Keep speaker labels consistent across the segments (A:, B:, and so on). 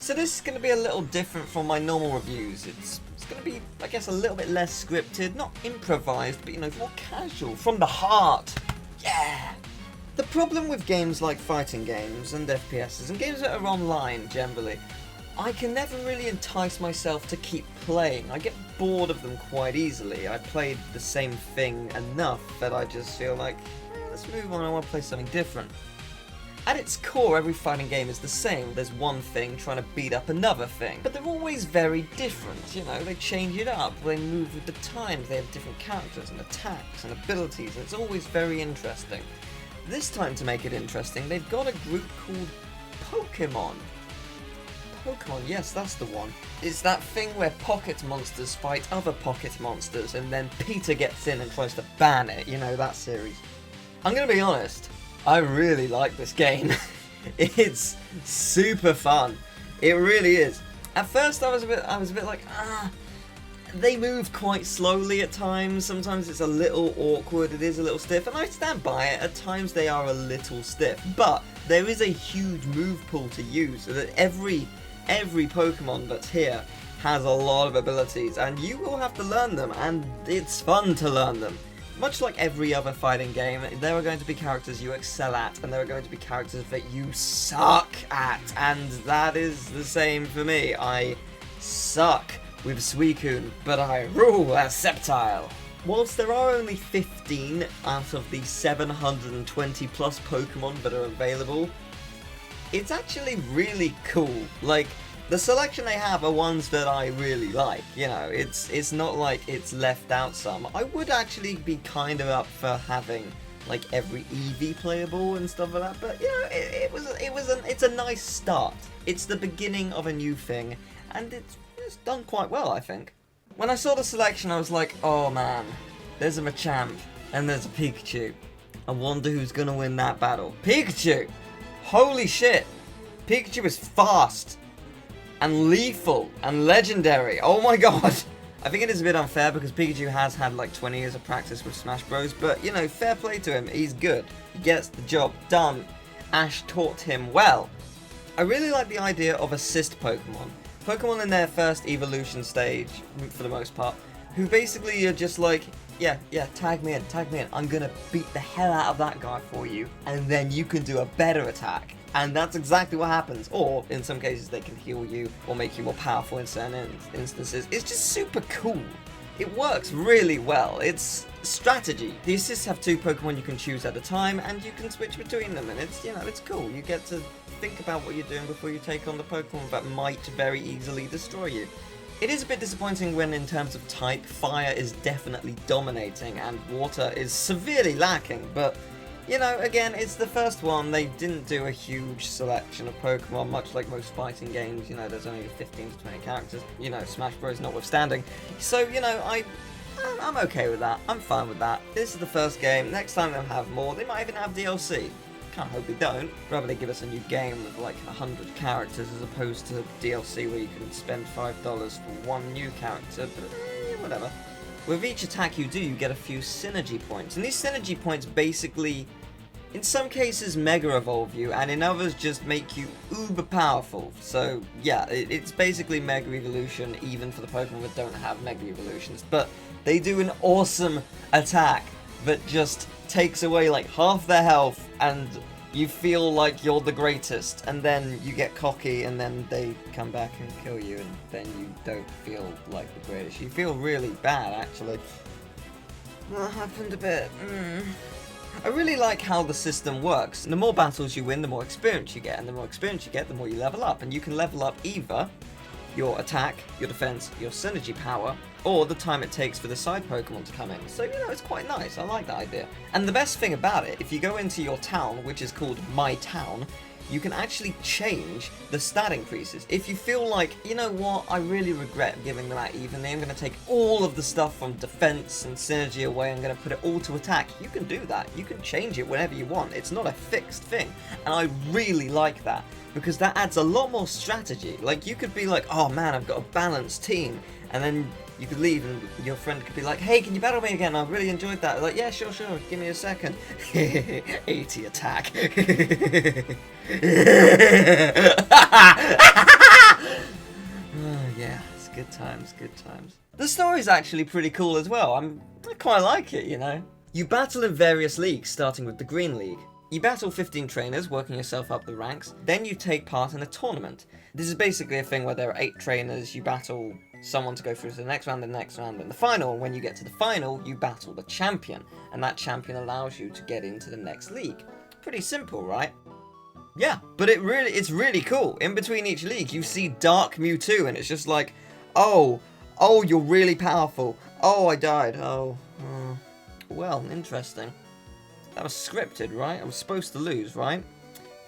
A: So this is going to be a little different from my normal reviews. It's going to be, I guess, a little bit less scripted, not improvised, but, you know, more casual, from the heart. Yeah! The problem with games like fighting games and FPSs, and games that are online generally, I can never really entice myself to keep playing. I get bored of them quite easily. I played the same thing enough that I just feel like, let's move on, I want to play something different. At its core, every fighting game is the same. There's one thing trying to beat up another thing. But they're always very different, you know, they change it up, they move with the times, they have different characters and attacks and abilities, and it's always very interesting. This time, to make it interesting, they've got a group called Pokemon. Pokemon, yes, that's the one. It's that thing where pocket monsters fight other pocket monsters, and then Peter gets in and tries to ban it, you know, that series. I'm gonna be honest, I really like this game. It's super fun. It really is. At first I was a bit like, they move quite slowly at times. Sometimes it's a little awkward, it is a little stiff, and I stand by it. At times they are a little stiff, but there is a huge move pool to use, so that every Pokemon that's here has a lot of abilities, and you will have to learn them, and it's fun to learn them. Much like every other fighting game, there are going to be characters you excel at, and there are going to be characters that you suck at, and that is the same for me. I suck with Suicune, but I rule as Sceptile. Whilst there are only 15 out of the 720 plus Pokemon that are available, it's actually really cool. Like, the selection they have are ones that I really like, you know, it's not like it's left out some. I would actually be kind of up for having, like, every Eevee playable and stuff like that, but, you know, it's a nice start. It's the beginning of a new thing, and it's done quite well, I think. When I saw the selection, I was like, oh man, there's a Machamp, and there's a Pikachu. I wonder who's gonna win that battle. Pikachu! Holy shit! Pikachu is fast! And lethal, and legendary. Oh my god! I think it is a bit unfair because Pikachu has had like 20 years of practice with Smash Bros, but you know, fair play to him, he's good. He gets the job done. Ash taught him well. I really like the idea of assist Pokemon. Pokemon in their first evolution stage, for the most part, who basically are just like, yeah, tag me in, I'm gonna beat the hell out of that guy for you, and then you can do a better attack. And that's exactly what happens. Or, in some cases, they can heal you or make you more powerful in certain instances. It's just super cool. It works really well. It's strategy. The assists have 2 Pokemon you can choose at a time, and you can switch between them, and it's, you know, it's cool. You get to think about what you're doing before you take on the Pokemon that might very easily destroy you. It is a bit disappointing when, in terms of type, fire is definitely dominating and water is severely lacking, but you know, again, it's the first one. They didn't do a huge selection of Pokemon, much like most fighting games. You know, there's only 15 to 20 characters, you know, Smash Bros. Notwithstanding. So, you know, I'm okay with that. I'm fine with that. This is the first game. Next time they'll have more. They might even have DLC. Can't hope they don't. Rather they give us a new game with like 100 characters as opposed to DLC where you can spend $5 for one new character, but whatever. With each attack you do, you get a few synergy points, and these synergy points basically, in some cases, Mega Evolve you, and in others just make you uber powerful. So yeah, it's basically Mega Evolution, even for the Pokemon that don't have Mega Evolutions, but they do an awesome attack that just takes away like half their health, and you feel like you're the greatest, and then you get cocky, and then they come back and kill you, and then you don't feel like the greatest. You feel really bad, actually. That happened a bit. I really like how the system works. The more battles you win, the more experience you get, and the more experience you get, the more you level up, and you can level up either your attack, your defense, your synergy power, or the time it takes for the side Pokemon to come in. So, you know, it's quite nice. I like that idea. And the best thing about it, if you go into your town, which is called My Town, you can actually change the stat increases. If you feel like, you know what, I really regret giving them out evenly, I'm going to take all of the stuff from defense and synergy away, I'm going to put it all to attack, you can do that. You can change it whenever you want. It's not a fixed thing. And I really like that, because that adds a lot more strategy. Like, you could be like, oh man, I've got a balanced team, and then you could leave and your friend could be like, hey, can you battle me again? I really enjoyed that. Like, yeah, sure, give me a second. 80 attack. Good times, good times. The story's actually pretty cool as well. I quite like it, you know. You battle in various leagues, starting with the Green League. You battle 15 trainers, working yourself up the ranks. Then you take part in a tournament. This is basically a thing where there are 8 trainers. You battle someone to go through to the next round, and the final. And when you get to the final, you battle the champion. And that champion allows you to get into the next league. Pretty simple, right? Yeah, but it's really cool. In between each league, you see Dark Mewtwo, and it's just like, oh, you're really powerful. Oh, I died. Well, interesting. That was scripted, right? I was supposed to lose, right?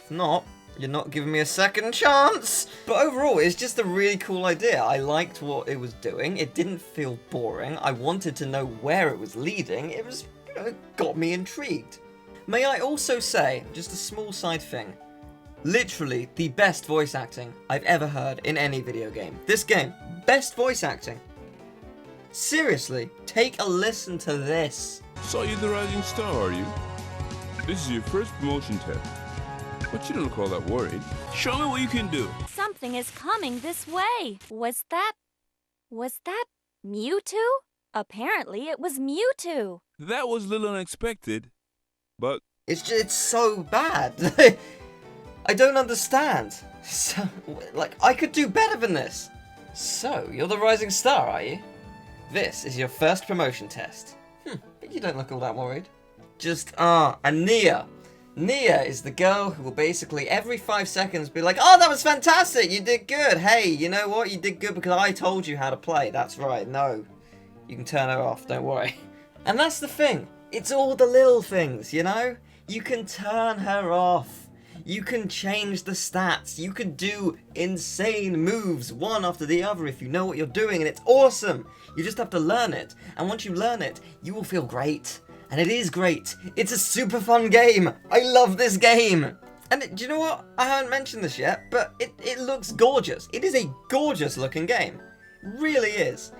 A: If not, you're not giving me a second chance. But overall, it's just a really cool idea. I liked what it was doing. It didn't feel boring. I wanted to know where it was leading. It was, it got me intrigued. May I also say, just a small side thing, literally the best voice acting I've ever heard in any video game. This game, best voice acting. Seriously, take a listen to this.
B: So you're the rising star, are you? This is your first promotion test. But you don't look all that worried. Show me what you can do.
C: Something is coming this way. Was that Mewtwo? Apparently it was Mewtwo.
B: That was a little unexpected, but...
A: It's so bad. I don't understand. So, I could do better than this. So, you're the rising star, are you? This is your first promotion test. But you don't look all that worried. And Nia. Nia is the girl who will basically every 5 seconds be like, oh, that was fantastic, you did good. Hey, you know what? You did good because I told you how to play. That's right. No, you can turn her off. Don't worry. And that's the thing. It's all the little things, you know? You can turn her off. You can change the stats. You can do insane moves one after the other if you know what you're doing, and it's awesome. You just have to learn it. And once you learn it, you will feel great. And it is great. It's a super fun game. I love this game. And do you know what? I haven't mentioned this yet, but it looks gorgeous. It is a gorgeous looking game. It really is.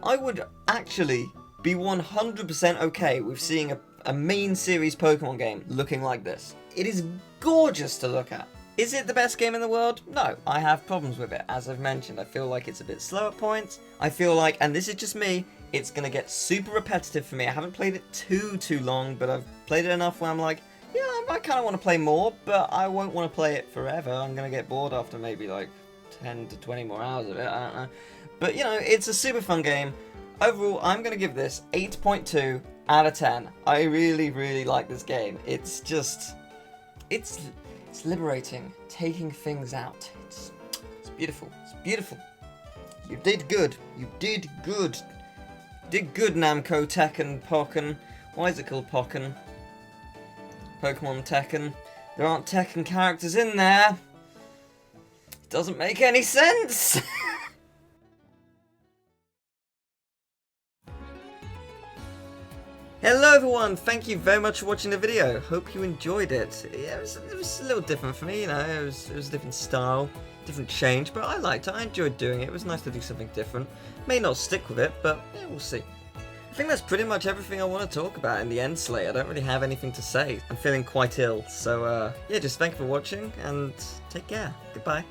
A: I would actually be 100% okay with seeing a main series Pokemon game looking like this. It is gorgeous to look at. Is it the best game in the world? No, I have problems with it. As I've mentioned, I feel like it's a bit slow at points. I feel like, and this is just me, it's going to get super repetitive for me. I haven't played it too long, but I've played it enough where I'm like, yeah, I kind of want to play more, but I won't want to play it forever. I'm going to get bored after maybe like 10 to 20 more hours of it, I don't know. But, you know, it's a super fun game. Overall, I'm going to give this 8.2 out of 10. I really like this game. It's just... It's liberating, taking things out. It's beautiful. It's beautiful. You did good. You did good. Did good, Namco, Tekken, Pokken. Why is it called Pokken? Pokemon Tekken. There aren't Tekken characters in there. It doesn't make any sense. Hello everyone, thank you very much for watching the video. Hope you enjoyed it. Yeah, it was a little different for me, you know, it was a different style, different change, but I liked it, I enjoyed doing it. It was nice to do something different. May not stick with it, but yeah, we'll see. I think that's pretty much everything I want to talk about in the end slate. I don't really have anything to say. I'm feeling quite ill, so yeah, just thank you for watching, and take care. Goodbye.